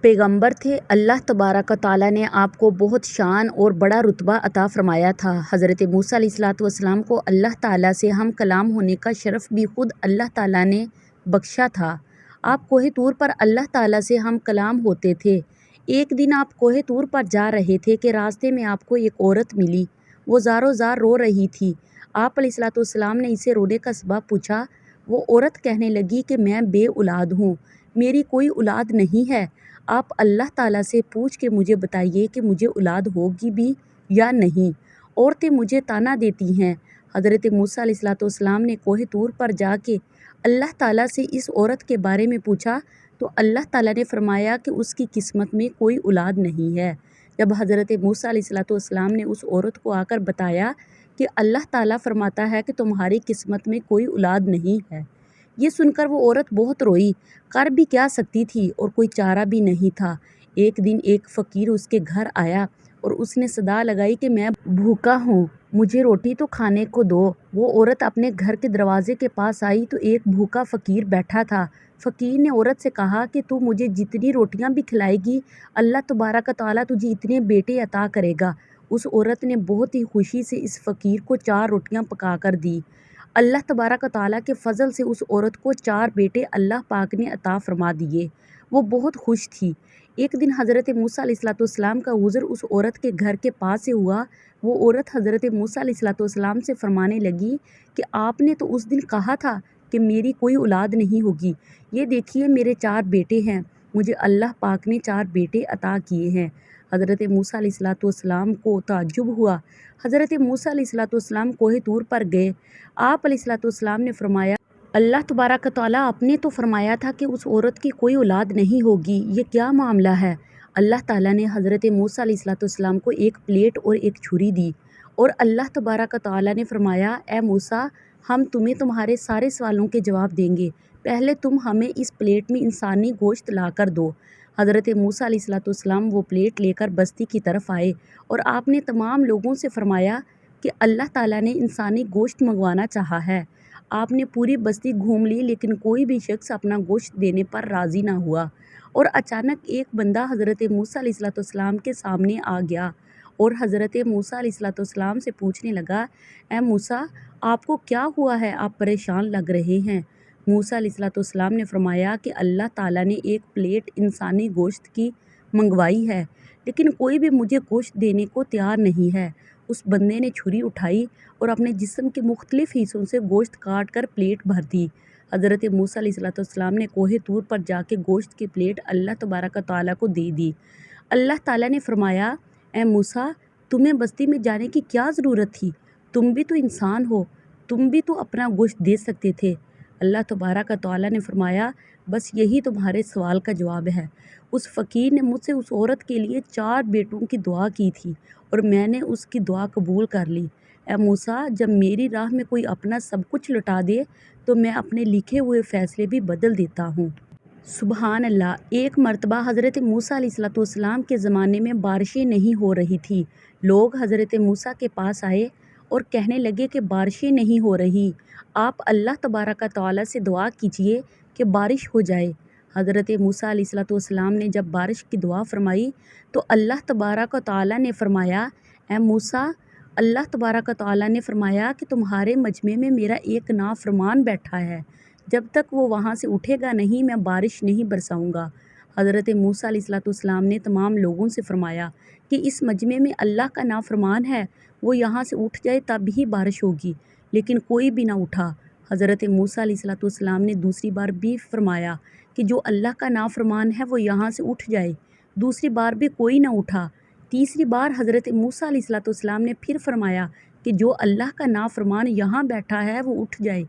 پیغمبر تھے، اللہ تبارک و تعالیٰ نے آپ کو بہت شان اور بڑا رتبہ عطا فرمایا تھا۔ حضرت موسیٰ علیہ السلام کو اللہ تعالیٰ سے ہم کلام ہونے کا شرف بھی خود اللہ تعالیٰ نے بخشا تھا۔ آپ کوہ طور پر اللہ تعالیٰ سے ہم کلام ہوتے تھے۔ ایک دن آپ کوہ طور پر جا رہے تھے کہ راستے میں آپ کو ایک عورت ملی، وہ زاروں زار رو رہی تھی۔ آپ علیہ السلام نے اسے رونے کا سبب پوچھا۔ وہ عورت کہنے لگی کہ میں بے اولاد ہوں، میری کوئی اولاد نہیں ہے۔ آپ اللہ تعالیٰ سے پوچھ کے مجھے بتائیے کہ مجھے اولاد ہوگی بھی یا نہیں۔ عورتیں مجھے طعنہ دیتی ہیں۔ حضرت موسیٰ علیہ السلام نے کوہ طور پر جا کے اللہ تعالیٰ سے اس عورت کے بارے میں پوچھا تو اللہ تعالیٰ نے فرمایا کہ اس کی قسمت میں کوئی اولاد نہیں ہے۔ جب حضرت موسیٰ علیہ السلام نے اس عورت کو آ کر بتایا کہ اللہ تعالیٰ فرماتا ہے کہ تمہاری قسمت میں کوئی اولاد نہیں ہے، یہ سن کر وہ عورت بہت روئی، کر بھی کیا سکتی تھی اور کوئی چارہ بھی نہیں تھا۔ ایک دن ایک فقیر اس کے گھر آیا اور اس نے صدا لگائی کہ میں بھوکا ہوں، مجھے روٹی تو کھانے کو دو۔ وہ عورت اپنے گھر کے دروازے کے پاس آئی تو ایک بھوکا فقیر بیٹھا تھا۔ فقیر نے عورت سے کہا کہ تو مجھے جتنی روٹیاں بھی کھلائے گی، اللہ تبارک و تعالیٰ تجھے اتنے بیٹے عطا کرے گا۔ اس عورت نے بہت ہی خوشی سے اس فقیر کو 4 روٹیاں پکا کر دی۔ اللہ تبارک و تعالیٰ کے فضل سے اس عورت کو 4 بیٹے اللہ پاک نے عطا فرما دیے۔ وہ بہت خوش تھی۔ ایک دن حضرت موسیٰ علیہ السلام کا گزر اس عورت کے گھر کے پاس سے ہوا۔ وہ عورت حضرت موسیٰ علیہ السلام سے فرمانے لگی کہ آپ نے تو اس دن کہا تھا کہ میری کوئی اولاد نہیں ہوگی، یہ دیکھیے میرے 4 بیٹے ہیں، مجھے اللہ پاک نے 4 بیٹے عطا کیے ہیں۔ حضرت موسیٰ علیہ السلام کو تعجب ہوا۔ حضرت موسیٰ علیہ السلام کوہ طور پر گئے۔ آپ علیہ السلام نے فرمایا، اللہ تبارک و تعالیٰ آپ نے تو فرمایا تھا کہ اس عورت کی کوئی اولاد نہیں ہوگی، یہ کیا معاملہ ہے؟ اللہ تعالیٰ نے حضرت موسیٰ علیہ السلام کو ایک پلیٹ اور ایک چھری دی اور اللہ تبارک و تعالیٰ نے فرمایا، اے موسیٰ، ہم تمہیں تمہارے سارے سوالوں کے جواب دیں گے، پہلے تم ہمیں اس پلیٹ میں انسانی گوشت لا کر دو۔ حضرت موسیٰ علیہ السلام وہ پلیٹ لے کر بستی کی طرف آئے اور آپ نے تمام لوگوں سے فرمایا کہ اللہ تعالیٰ نے انسانی گوشت منگوانا چاہا ہے۔ آپ نے پوری بستی گھوم لی لیکن کوئی بھی شخص اپنا گوشت دینے پر راضی نہ ہوا، اور اچانک ایک بندہ حضرت موسیٰ علیہ السلام کے سامنے آ گیا اور حضرت موسیٰ علیہ السلام سے پوچھنے لگا، اے موسیٰ، آپ کو کیا ہوا ہے، آپ پریشان لگ رہے ہیں؟ موسیٰ علیہ السلام نے فرمایا کہ اللہ تعالیٰ نے ایک پلیٹ انسانی گوشت کی منگوائی ہے لیکن کوئی بھی مجھے گوشت دینے کو تیار نہیں ہے۔ اس بندے نے چھری اٹھائی اور اپنے جسم کے مختلف حصوں سے گوشت کاٹ کر پلیٹ بھر دی۔ حضرت موسیٰ علیہ السلام نے کوہ طور پر جا کے گوشت کی پلیٹ اللہ تبارک و تعالیٰ کو دے دی۔ اللہ تعالیٰ نے فرمایا، اے موسیٰ، تمہیں بستی میں جانے کی کیا ضرورت تھی؟ تم بھی تو انسان ہو، تم بھی تو اپنا گوشت دے سکتے تھے۔ اللہ تبارک و تعالیٰ نے فرمایا، بس یہی تمہارے سوال کا جواب ہے۔ اس فقیر نے مجھ سے اس عورت کے لیے 4 بیٹوں کی دعا کی تھی اور میں نے اس کی دعا قبول کر لی۔ اے موسیٰ، جب میری راہ میں کوئی اپنا سب کچھ لٹا دے تو میں اپنے لکھے ہوئے فیصلے بھی بدل دیتا ہوں۔ سبحان اللہ۔ ایک مرتبہ حضرت موسیٰ علیہ السلام کے زمانے میں بارشیں نہیں ہو رہی تھی۔ لوگ حضرت موسیٰ کے پاس آئے اور کہنے لگے کہ بارشیں نہیں ہو رہی، آپ اللہ تبارک و تعالیٰ سے دعا کیجیے کہ بارش ہو جائے۔ حضرت موسیٰ علیہ السلام نے جب بارش کی دعا فرمائی تو اللہ تبارک و تعالیٰ نے فرمایا، اے موسیٰ، اللہ تبارک و تعالیٰ نے فرمایا کہ تمہارے مجمع میں میرا ایک نافرمان بیٹھا ہے، جب تک وہ وہاں سے اٹھے گا نہیں میں بارش نہیں برساؤں گا۔ حضرت موسیٰ علیہ السلام نے تمام لوگوں سے فرمایا کہ اس مجمع میں اللہ کا نافرمان ہے، وہ یہاں سے اٹھ جائے تب ہی بارش ہوگی، لیکن کوئی بھی نہ اٹھا۔ حضرت موسیٰ علیہ السلام نے دوسری بار بھی فرمایا کہ جو اللہ کا نافرمان ہے وہ یہاں سے اٹھ جائے، دوسری بار بھی کوئی نہ اٹھا۔ تیسری بار حضرت موسیٰ علیہ السلام نے پھر فرمایا کہ جو اللہ کا نافرمان یہاں بیٹھا ہے وہ اٹھ جائے،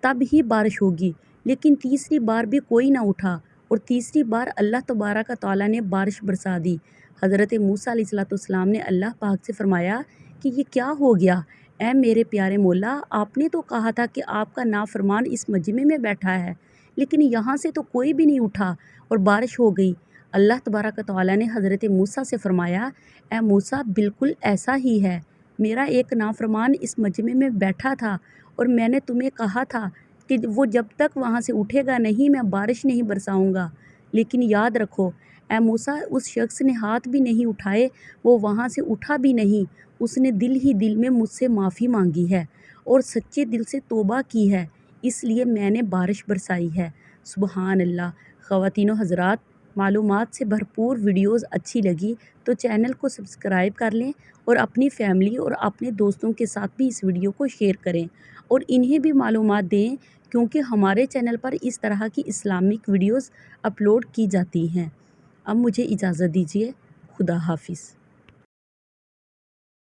تب ہی بارش ہوگی، لیکن تیسری بار بھی کوئی نہ اٹھا اور تیسری بار اللہ تبارک و تعالیٰ نے بارش برسا دی۔ حضرت موسیٰ علیہ السلام نے اللہ پاک سے فرمایا کہ یہ کیا ہو گیا؟ اے میرے پیارے مولا، آپ نے تو کہا تھا کہ آپ کا نافرمان اس مجمع میں بیٹھا ہے، لیکن یہاں سے تو کوئی بھی نہیں اٹھا اور بارش ہو گئی۔ اللہ تبارک و تعالیٰ نے حضرت موسیٰ سے فرمایا، اے موسیٰ، بالکل ایسا ہی ہے، میرا ایک نافرمان اس مجمع میں بیٹھا تھا اور میں نے تمہیں کہا تھا کہ وہ جب تک وہاں سے اٹھے گا نہیں میں بارش نہیں برساؤں گا، لیکن یاد رکھو اے موسیٰ، اس شخص نے ہاتھ بھی نہیں اٹھائے، وہ وہاں سے اٹھا بھی نہیں، اس نے دل ہی دل میں مجھ سے معافی مانگی ہے اور سچے دل سے توبہ کی ہے، اس لیے میں نے بارش برسائی ہے۔ سبحان اللہ۔ خواتین و حضرات، معلومات سے بھرپور ویڈیوز اچھی لگی تو چینل کو سبسکرائب کر لیں اور اپنی فیملی اور اپنے دوستوں کے ساتھ بھی اس ویڈیو کو شیئر کریں اور انہیں بھی معلومات دیں، کیونکہ ہمارے چینل پر اس طرح کی اسلامک ویڈیوز اپلوڈ کی جاتی ہیں۔ اب مجھے اجازت دیجیے۔ خدا حافظ۔